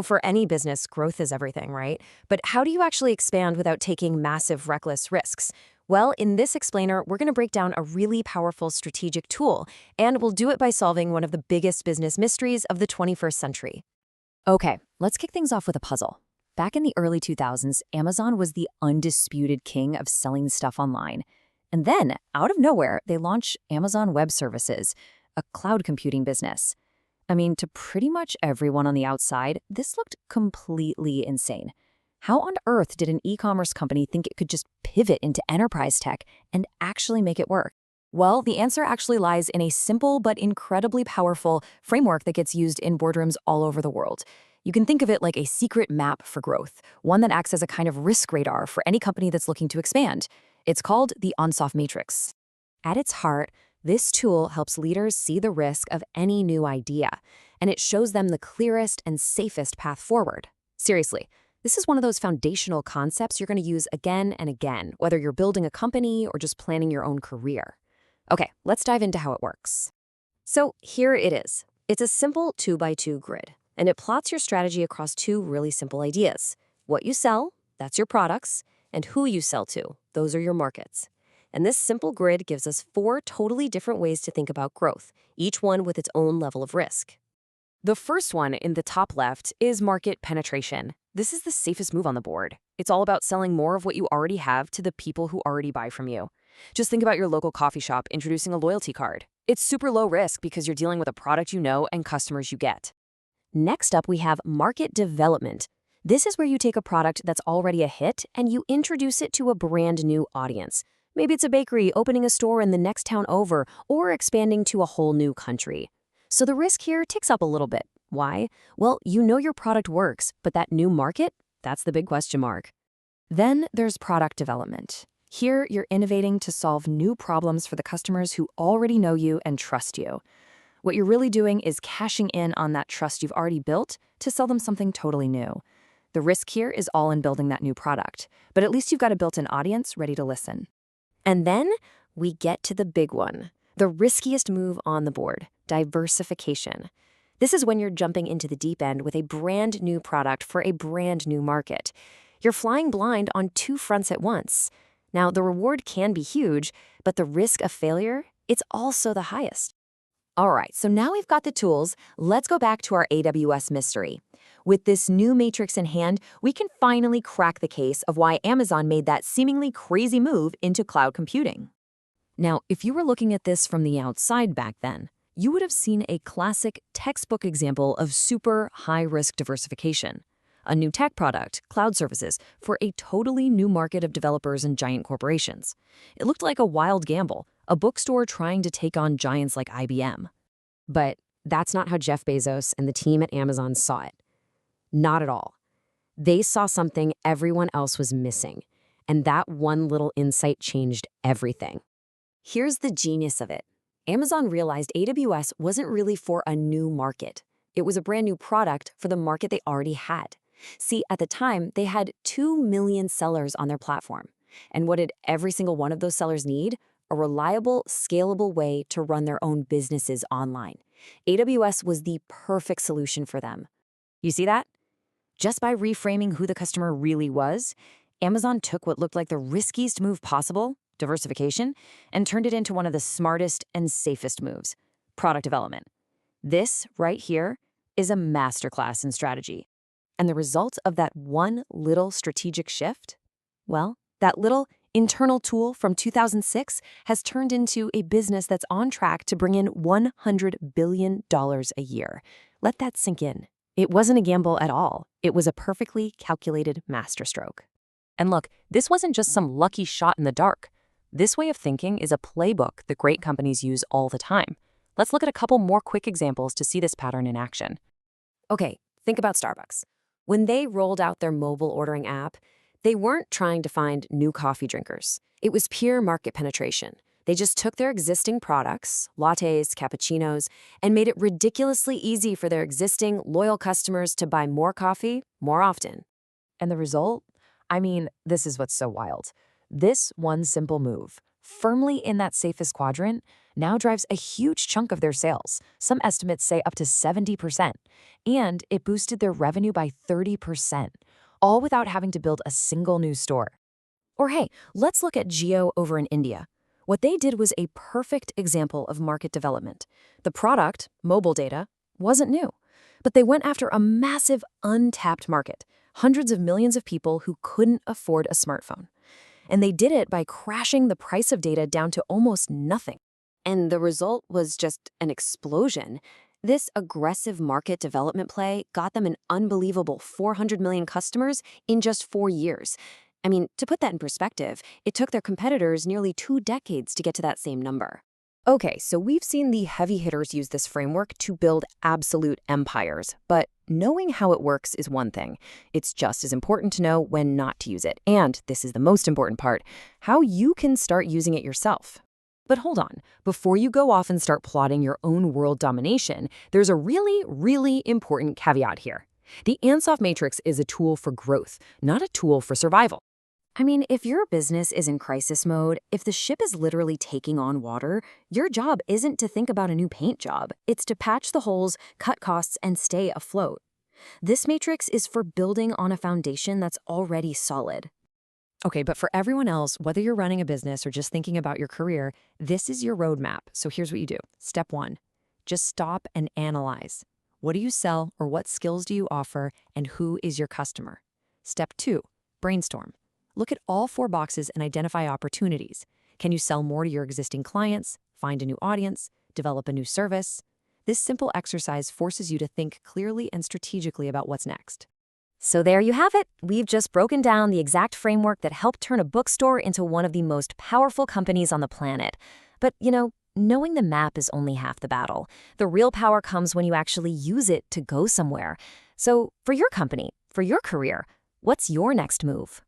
For any business, growth is everything, right? But how do you actually expand without taking massive, reckless risks? Well, in this explainer, we're going to break down a really powerful strategic tool, and we'll do it by solving one of the biggest business mysteries of the 21st century. Okay, let's kick things off with a puzzle. Back in the early 2000s, Amazon was the undisputed king of selling stuff online. And then, out of nowhere, they launched Amazon Web Services, a cloud computing business. I mean, to pretty much everyone on the outside, this looked completely insane. How on earth did an e-commerce company think it could just pivot into enterprise tech and actually make it work? Well, the answer actually lies in a simple but incredibly powerful framework that gets used in boardrooms all over the world. You can think of it like a secret map for growth, one that acts as a kind of risk radar for any company that's looking to expand. It's called the Ansoff Matrix. At its heart, this tool helps leaders see the risk of any new idea, and it shows them the clearest and safest path forward. Seriously, this is one of those foundational concepts you're going to use again and again, whether you're building a company or just planning your own career. Okay, let's dive into how it works. So here it is. It's a simple 2x2 grid, and it plots your strategy across two really simple ideas. What you sell, that's your products, and who you sell to, those are your markets. And this simple grid gives us 4 totally different ways to think about growth, each one with its own level of risk. The first one in the top left is market penetration. This is the safest move on the board. It's all about selling more of what you already have to the people who already buy from you. Just think about your local coffee shop introducing a loyalty card. It's super low risk because you're dealing with a product you know and customers you get. Next up, we have market development. This is where you take a product that's already a hit and you introduce it to a brand new audience. Maybe it's a bakery opening a store in the next town over or expanding to a whole new country. So the risk here ticks up a little bit. Why? Well, you know your product works, but that new market? That's the big question mark. Then there's product development. Here, you're innovating to solve new problems for the customers who already know you and trust you. What you're really doing is cashing in on that trust you've already built to sell them something totally new. The risk here is all in building that new product, but at least you've got a built-in audience ready to listen. And then we get to the big one, the riskiest move on the board, diversification. This is when you're jumping into the deep end with a brand new product for a brand new market. You're flying blind on 2 fronts at once. Now, the reward can be huge, but the risk of failure, it's also the highest. All right, so now we've got the tools, let's go back to our AWS mystery. With this new matrix in hand, we can finally crack the case of why Amazon made that seemingly crazy move into cloud computing. Now, if you were looking at this from the outside back then, you would have seen a classic textbook example of super high-risk diversification. A new tech product, cloud services, for a totally new market of developers and giant corporations. It looked like a wild gamble, a bookstore trying to take on giants like IBM. But that's not how Jeff Bezos and the team at Amazon saw it. Not at all. They saw something everyone else was missing, and that one little insight changed everything. Here's the genius of it. Amazon realized AWS wasn't really for a new market. It was a brand new product for the market they already had. See, at the time, they had 2 million sellers on their platform. And what did every single one of those sellers need? A reliable, scalable way to run their own businesses online. AWS was the perfect solution for them. You see that? Just by reframing who the customer really was, Amazon took what looked like the riskiest move possible, diversification, and turned it into one of the smartest and safest moves, product development. This, right here, is a masterclass in strategy. And the result of that one little strategic shift? Well, that little internal tool from 2006 has turned into a business that's on track to bring in $100 billion a year. Let that sink in. It wasn't a gamble at all. It was a perfectly calculated masterstroke. And look, this wasn't just some lucky shot in the dark. This way of thinking is a playbook that great companies use all the time. Let's look at a couple more quick examples to see this pattern in action. Okay, think about Starbucks. When they rolled out their mobile ordering app, they weren't trying to find new coffee drinkers. It was pure market penetration. They just took their existing products, lattes, cappuccinos, and made it ridiculously easy for their existing loyal customers to buy more coffee more often. And the result? I mean, this is what's so wild. This one simple move, firmly in that safest quadrant, now drives a huge chunk of their sales. Some estimates say up to 70%. And it boosted their revenue by 30%, all without having to build a single new store. Or hey, let's look at Jio over in India. What they did was a perfect example of market development. The product, mobile data, wasn't new, but they went after a massive untapped market, hundreds of millions of people who couldn't afford a smartphone. And they did it by crashing the price of data down to almost nothing. And the result was just an explosion. This aggressive market development play got them an unbelievable 400 million customers in just 4 years. I mean, to put that in perspective, it took their competitors nearly 2 decades to get to that same number. Okay, so we've seen the heavy hitters use this framework to build absolute empires, but knowing how it works is one thing. It's just as important to know when not to use it. And this is the most important part, how you can start using it yourself. But hold on, before you go off and start plotting your own world domination, there's a really, really important caveat here. The Ansoff Matrix is a tool for growth, not a tool for survival. I mean, if your business is in crisis mode, if the ship is literally taking on water, your job isn't to think about a new paint job. It's to patch the holes, cut costs, and stay afloat. This matrix is for building on a foundation that's already solid. Okay, but for everyone else, whether you're running a business or just thinking about your career, this is your roadmap. So here's what you do. Step 1, just stop and analyze. What do you sell, or what skills do you offer, and who is your customer? Step 2, brainstorm. Look at all 4 boxes and identify opportunities. Can you sell more to your existing clients, find a new audience, develop a new service? This simple exercise forces you to think clearly and strategically about what's next. So there you have it. We've just broken down the exact framework that helped turn a bookstore into one of the most powerful companies on the planet. But, knowing the map is only half the battle. The real power comes when you actually use it to go somewhere. So for your company, for your career, what's your next move?